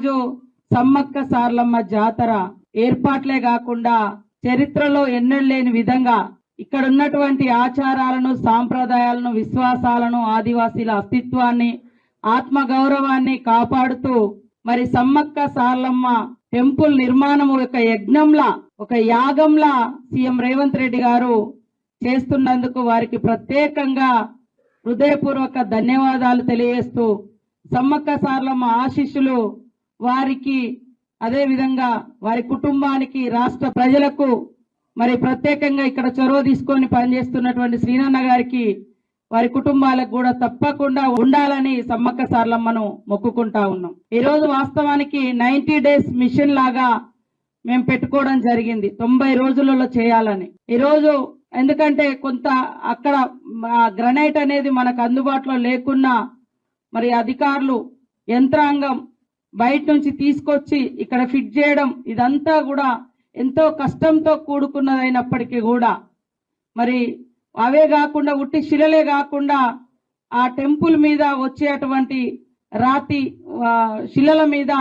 ఈరోజు సమ్మక్క సార్లమ్మ జాతర ఏర్పాట్లే కాకుండా చరిత్రలో ఎన్నడలేని విధంగా ఇక్కడ ఉన్నటువంటి ఆచారాలను, సాంప్రదాయాలను, విశ్వాసాలను, ఆదివాసీల అస్తిత్వాన్ని, ఆత్మగౌరవాన్ని కాపాడుతూ మరి సమ్మక్క సార్లమ్మ టెంపుల్ నిర్మాణం ఒక యజ్ఞంలా, ఒక యాగంలా సీఎం రేవంత్ రెడ్డి గారు చేస్తున్నందుకు వారికి ప్రత్యేకంగా హృదయపూర్వక ధన్యవాదాలు తెలియజేస్తూ సమ్మక్క సార్లమ్మ ఆశీస్సులు వారికి, అదే విధంగా వారి కుటుంబానికి, రాష్ట్ర ప్రజలకు మరి ప్రత్యేకంగా ఇక్కడ చొరవ తీసుకొని పనిచేస్తున్నటువంటి శ్రీనన్న గారికి, వారి కుటుంబాలకు కూడా తప్పకుండా ఉండాలని సమ్మక్క సార్లమ్మను మొక్కుకుంటా ఉన్నాం. ఈ రోజు వాస్తవానికి 90 డేస్ మిషన్ లాగా మేము పెట్టుకోవడం జరిగింది, 90 రోజులలో చేయాలని. ఈరోజు ఎందుకంటే కొంత అక్కడ గ్రనైట్ అనేది మనకు అందుబాటులో లేకున్నా మరి అధికారులు, యంత్రాంగం బయట నుంచి తీసుకొచ్చి ఇక్కడ ఫిట్ చేయడం, ఇదంతా కూడా ఎంతో కష్టంతో కూడుకున్నదైనప్పటికీ కూడా మరి అవే కాకుండా ఉట్టి శిలలే కాకుండా ఆ టెంపుల్ మీద వచ్చేటువంటి రాతి శిలల మీద